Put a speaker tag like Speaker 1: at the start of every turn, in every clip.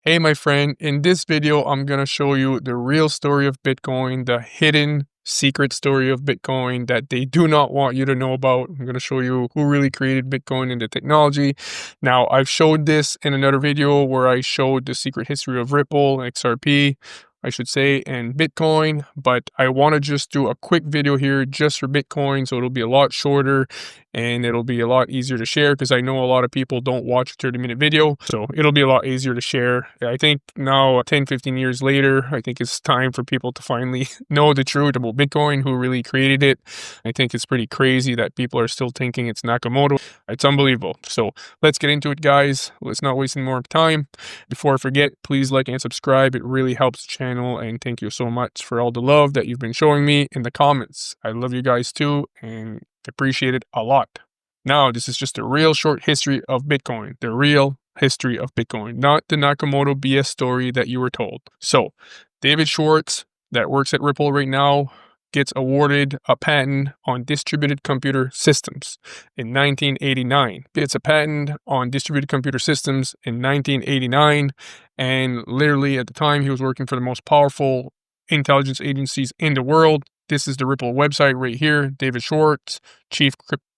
Speaker 1: Hey, my friend, in this video, I'm going to show you the real story of Bitcoin, the hidden secret story of Bitcoin that they do not want you to know about. I'm going to show you who really created Bitcoin and the technology. Now, I've showed this in another video where I showed the secret history of Ripple, XRP, I should say, and Bitcoin, but I want to just do a quick video here just for Bitcoin, so it'll be a lot shorter and it'll be a lot easier to share because I know a lot of people don't watch a 30-minute video, so it'll be a lot easier to share. I think now 10-15 years later, I think it's time for people to finally know the truth about Bitcoin, who really created it. I think it's pretty crazy that people are still thinking it's Nakamoto. It's unbelievable. So let's get into it, guys. Let's not waste any more time. Before I forget, please like and subscribe. It really helps the channel, and thank you so much for all the love that you've been showing me in the comments. I love you guys too, and appreciate it a lot. Now, this is just a real short history of Bitcoin, the real history of Bitcoin, not the Nakamoto BS story that you were told. So, David Schwartz, that works at Ripple right now, gets awarded a patent on distributed computer systems in 1989. Gets a patent on distributed computer systems in 1989, and literally at the time he was working for the most powerful intelligence agencies in the world. This is the Ripple website right here. David Schwartz, Chief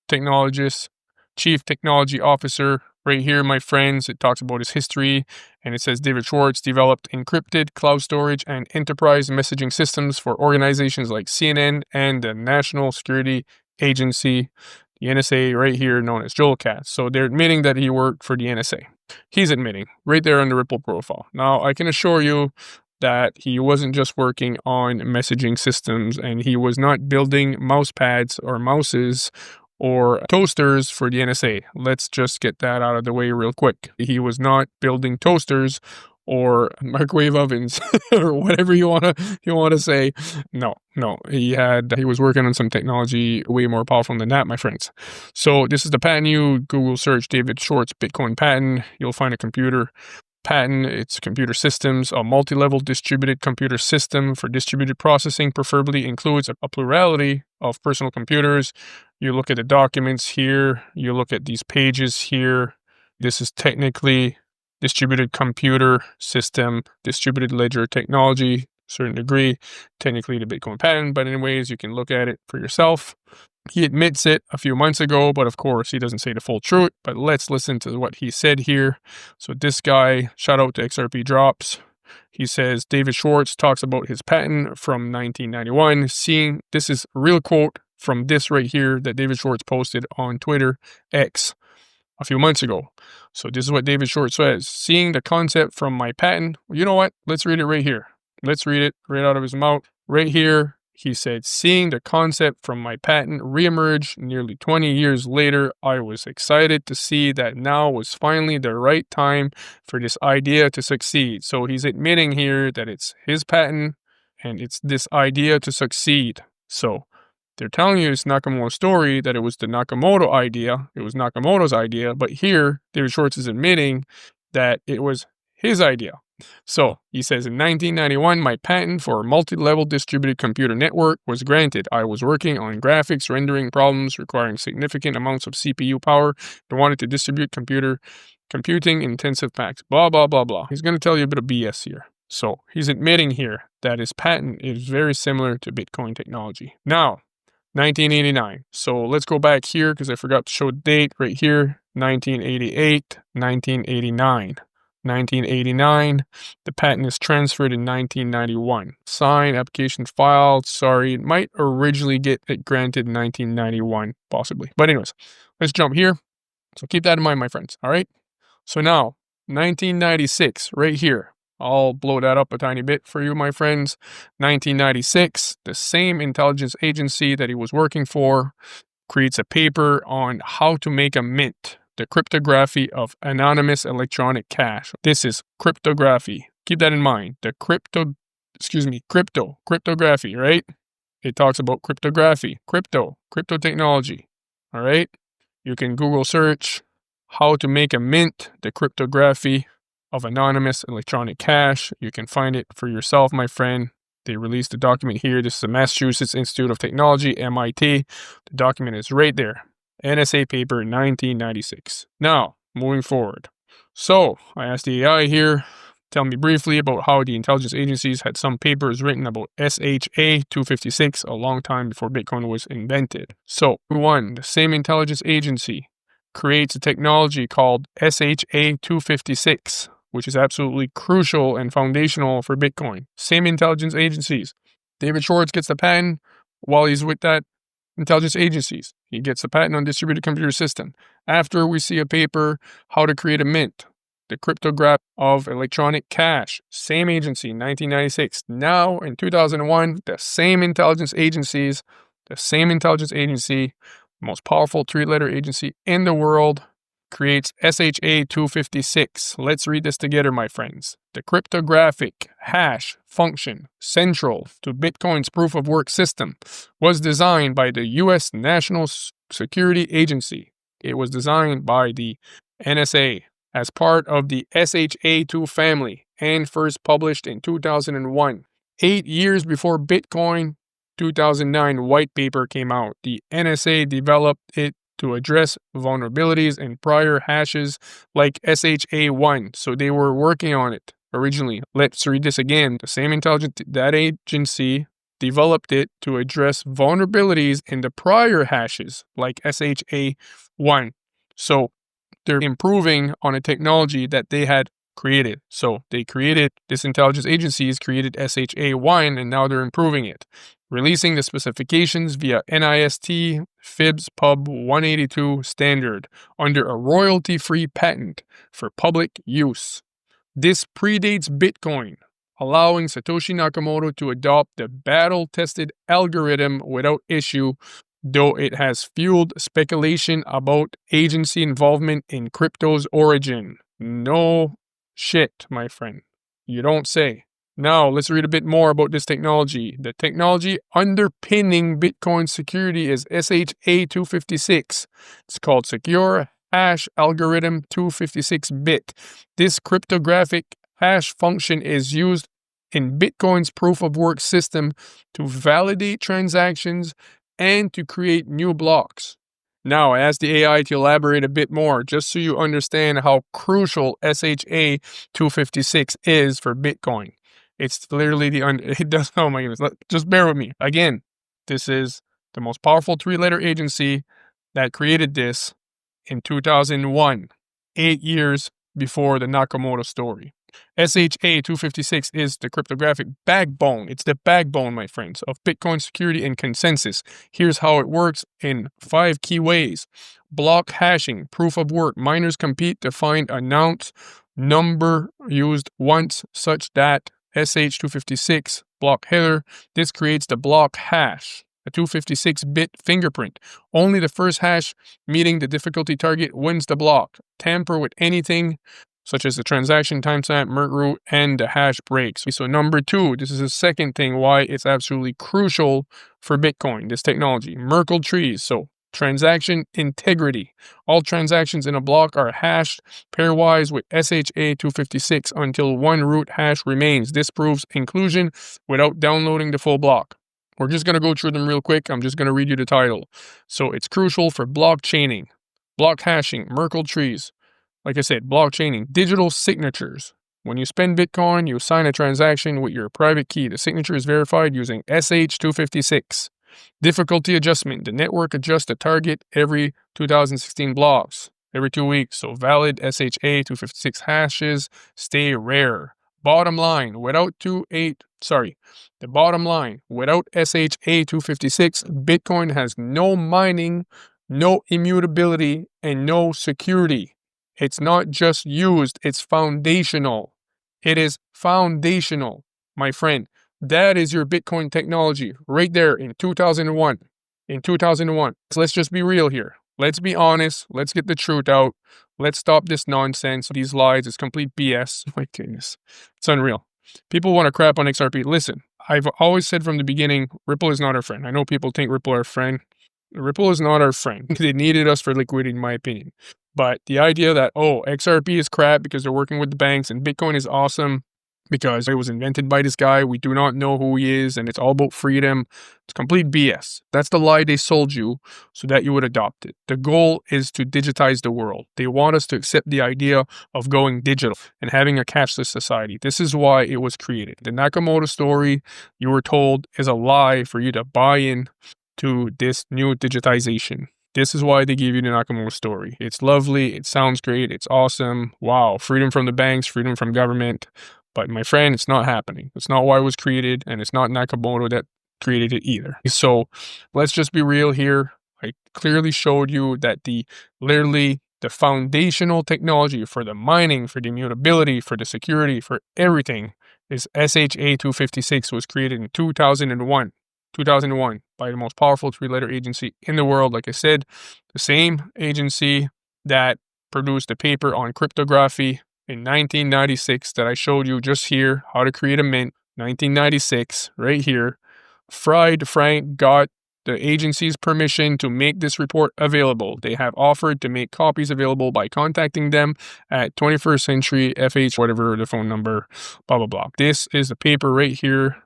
Speaker 1: Technology Officer. Right here, my friends, it talks about his history, and it says David Schwartz developed encrypted cloud storage and enterprise messaging systems for organizations like CNN and the National Security Agency, the NSA, right here, known as JOLCAT. So they're admitting that he worked for the NSA. He's admitting right there on the Ripple profile. Now, I can assure you that he wasn't just working on messaging systems, and he was not building mouse pads or mouses or toasters for the NSA. Let's just get that out of the way real quick. He was not building toasters or microwave ovens or whatever you wanna say. No, he was working on some technology way more powerful than that, my friends. So this is the patent. You Google search David Schwartz Bitcoin patent, you'll find a computer patent. It's computer systems. A multi-level distributed computer system for distributed processing preferably includes a plurality of personal computers. You look at the documents here, you look at these pages here. This is technically distributed computer system, distributed ledger technology, certain degree, technically the Bitcoin patent, but anyways, you can look at it for yourself. He admits it a few months ago, but of course he doesn't say the full truth. But let's listen to what he said here. So this guy, shout out to XRP Drops. He says David Schwartz talks about his patent from 1991. This is a real quote from this right here that David Schwartz posted on Twitter X a few months ago. So this is what David Schwartz says. Seeing the concept from my patent. Well, you know what? Let's read it right here. Let's read it right out of his mouth. Right here. He said, seeing the concept from my patent reemerge nearly 20 years later, I was excited to see that now was finally the right time for this idea to succeed. So he's admitting here that it's his patent and it's this idea to succeed. So they're telling you it's Nakamoto's story, that it was the Nakamoto idea. It was Nakamoto's idea. But here, David Schwartz is admitting that it was his idea. So, he says, in 1991, my patent for a multi-level distributed computer network was granted. I was working on graphics rendering problems requiring significant amounts of CPU power and wanted to distribute computing intensive packs. Blah, blah, blah, blah. He's going to tell you a bit of BS here. So, he's admitting here that his patent is very similar to Bitcoin technology. Now, 1989. So, let's go back here because I forgot to show the date right here. 1988, 1989. 1989, the patent is transferred in 1991. Signed, application filed. Sorry, it might originally get it granted in 1991, possibly. But anyways, let's jump here. So keep that in mind, my friends. All right. So now, 1996, right here. I'll blow that up a tiny bit for you, my friends. 1996, the same intelligence agency that he was working for creates a paper on how to make a mint. The cryptography of anonymous electronic cash. This is cryptography. Keep that in mind. The cryptography, right? It talks about cryptography, crypto technology. All right. You can Google search how to make a mint, the cryptography of anonymous electronic cash. You can find it for yourself, my friend. They released the document here. This is the Massachusetts Institute of Technology, MIT. The document is right there. NSA paper 1996. Now, moving forward. So, I asked the AI here, tell me briefly about how the intelligence agencies had some papers written about SHA 256 a long time before Bitcoin was invented. So, one, the same intelligence agency creates a technology called SHA 256, which is absolutely crucial and foundational for Bitcoin. Same intelligence agencies. David Schwartz gets the patent while he's with that intelligence agencies. He gets a patent on distributed computer system. After we see a paper, how to create a mint, the cryptography of electronic cash, same agency, 1996. Now, in 2001, the same intelligence agency, most powerful three-letter agency in the world, creates SHA 256. Let's read this together, my friends. The cryptographic hash function central to Bitcoin's proof-of-work system was designed by the U.S. National Security Agency. It was designed by the NSA as part of the SHA-2 family and first published in 2001. 8 years before Bitcoin 2009 white paper came out, the NSA developed it to address vulnerabilities in prior hashes like SHA-1. So they were working on it originally. Let's read this again. The same intelligence data agency developed it to address vulnerabilities in the prior hashes like SHA-1. So they're improving on a technology that they had created. So they created, this intelligence agencies created SHA-1 and now they're improving it, releasing the specifications via NIST FIBS Pub 182 standard under a royalty-free patent for public use. This predates Bitcoin, allowing Satoshi Nakamoto to adopt the battle-tested algorithm without issue, though it has fueled speculation about agency involvement in crypto's origin. No shit, my friend. You don't say. Now, let's read a bit more about this technology. The technology underpinning Bitcoin security is SHA 256. It's called Secure Hash Algorithm 256-bit. This cryptographic hash function is used in Bitcoin's proof-of-work system to validate transactions and to create new blocks. Now, I asked the AI to elaborate a bit more, just so you understand how crucial SHA 256 is for Bitcoin. It's literally it does, oh my goodness, just bear with me. Again, this is the most powerful three-letter agency that created this in 2001, 8 years before the Nakamoto story. SHA 256 is the cryptographic backbone. It's the backbone, my friends, of Bitcoin security and consensus. Here's how it works in 5 key ways. Block hashing, proof of work. Miners compete to find a number used once such that SH256 block header. This creates the block hash, a 256-bit fingerprint. Only the first hash meeting the difficulty target wins the block. Tamper with anything such as the transaction timestamp, merge root, and the hash breaks. So number 2, this is the second thing why it's absolutely crucial for Bitcoin, this technology. Merkle trees, so transaction integrity. All transactions in a block are hashed pairwise with SHA 256 until one root hash remains. This proves inclusion without downloading the full block. We're just going to go through them real quick. I'm just going to read you the title. So it's crucial for blockchaining, block hashing, Merkle trees. Like I said, blockchaining, digital signatures. When you spend Bitcoin, you sign a transaction with your private key. The signature is verified using SH256. Difficulty adjustment. The network adjusts the target every 2016 blocks, every 2 weeks. So valid SHA256 hashes stay rare. Bottom line, without the bottom line, without SHA256, Bitcoin has no mining, no immutability, and no security. It's not just used, it's foundational. It is foundational, my friend. That is your Bitcoin technology right there in 2001. So let's just be real here. Let's be honest. Let's get the truth out. Let's stop this nonsense, these lies. It's complete BS. My goodness. It's unreal. People want to crap on XRP. Listen, I've always said from the beginning, Ripple is not our friend. I know people think Ripple our friend. Ripple is not our friend. They needed us for liquidity, in my opinion. But the idea that, XRP is crap because they're working with the banks and Bitcoin is awesome, because it was invented by this guy. We do not know who he is, and it's all about freedom. It's complete BS. That's the lie they sold you so that you would adopt it. The goal is to digitize the world. They want us to accept the idea of going digital and having a cashless society. This is why it was created. The Nakamoto story, you were told, is a lie for you to buy in to this new digitization. This is why they give you the Nakamoto story. It's lovely. It sounds great. It's awesome. Wow. Freedom from the banks, freedom from government. But my friend, it's not happening. It's not why it was created, and it's not Nakamoto that created it either. So let's just be real here. I clearly showed you that literally the foundational technology for the mining, for the immutability, for the security, for everything is SHA-256 was created in 2001 by the most powerful three-letter agency in the world. Like I said, the same agency that produced the paper on cryptography in 1996 that I showed you just here, how to create a mint, 1996, right here. Frank got the agency's permission to make this report available. They have offered to make copies available by contacting them at 21st Century FH, whatever the phone number, blah, blah, blah. This is the paper right here.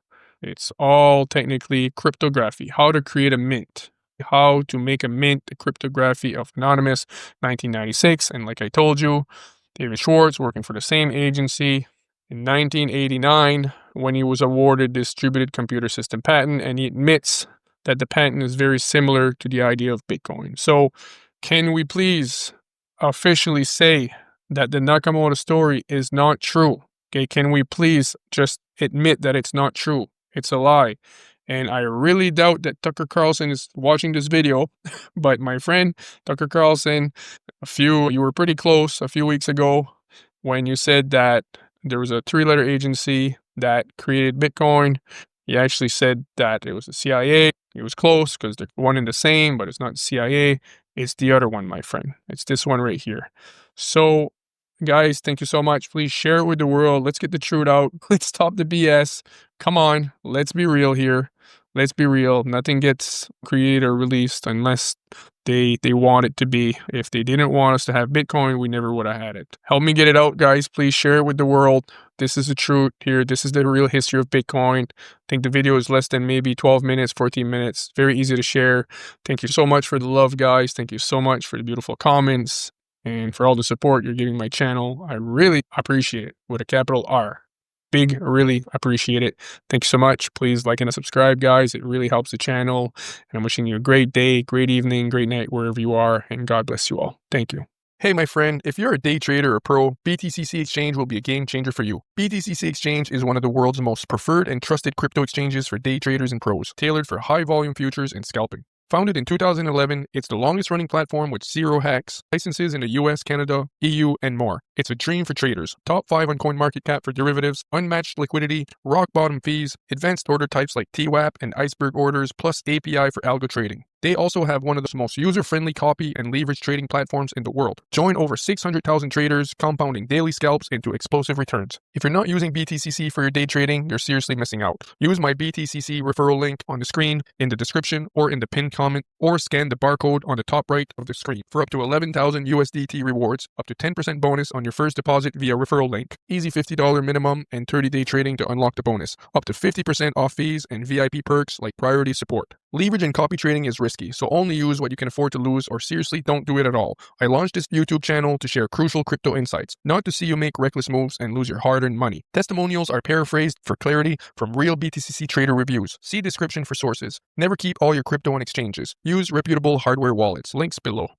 Speaker 1: It's all technically cryptography, how to create a mint, how to make a mint, the cryptography of Anonymous, 1996. And like I told you, David Schwartz, working for the same agency in 1989, when he was awarded distributed computer system patent, and he admits that the patent is very similar to the idea of Bitcoin. So can we please officially say that the Nakamoto story is not true? Okay, can we please just admit that it's not true? It's a lie. And I really doubt that Tucker Carlson is watching this video, but my friend, Tucker Carlson, you were pretty close a few weeks ago when you said that there was a three-letter agency that created Bitcoin. He actually said that it was the CIA. It was close because they're one and the same, but it's not CIA. It's the other one, my friend. It's this one right here. So, guys, thank you so much. Please share it with the world. Let's get the truth out. Let's stop the BS. Come on. Let's be real here. Let's be real. Nothing gets created or released unless they want it to be. If they didn't want us to have Bitcoin, we never would have had it. Help me get it out, guys. Please share it with the world. This is the truth here. This is the real history of Bitcoin. I think the video is less than maybe 12 minutes, 14 minutes. Very easy to share. Thank you so much for the love, guys. Thank you so much for the beautiful comments and for all the support you're giving my channel. I really appreciate it with a capital R. Big, really appreciate it. Thank you so much. Please like and subscribe, guys. It really helps the channel. And I'm wishing you a great day, great evening, great night, wherever you are. And God bless you all. Thank you. Hey, my friend, if you're a day trader or pro, BTCC Exchange will be a game changer for you. BTCC Exchange is one of the world's most preferred and trusted crypto exchanges for day traders and pros, tailored for high volume futures and scalping. Founded in 2011, it's the longest running platform with 0 hacks, licenses in the US, Canada, EU, and more. It's a dream for traders. Top 5 on CoinMarketCap for derivatives, unmatched liquidity, rock bottom fees, advanced order types like TWAP and iceberg orders, plus API for algo trading. They also have one of the most user-friendly copy and leverage trading platforms in the world. Join over 600,000 traders, compounding daily scalps into explosive returns. If you're not using BTCC for your day trading, you're seriously missing out. Use my BTCC referral link on the screen, in the description, or in the pinned comment, or scan the barcode on the top right of the screen for up to 11,000 USDT rewards, up to 10% bonus on your first deposit via referral link, easy $50 minimum, and 30-day trading to unlock the bonus, up to 50% off fees and VIP perks like priority support. Leverage and copy trading is risky, so only use what you can afford to lose, or seriously don't do it at all. I launched this YouTube channel to share crucial crypto insights, not to see you make reckless moves and lose your hard-earned money. Testimonials are paraphrased for clarity from real BTCC trader reviews. See description for sources. Never keep all your crypto on exchanges. Use reputable hardware wallets. Links below.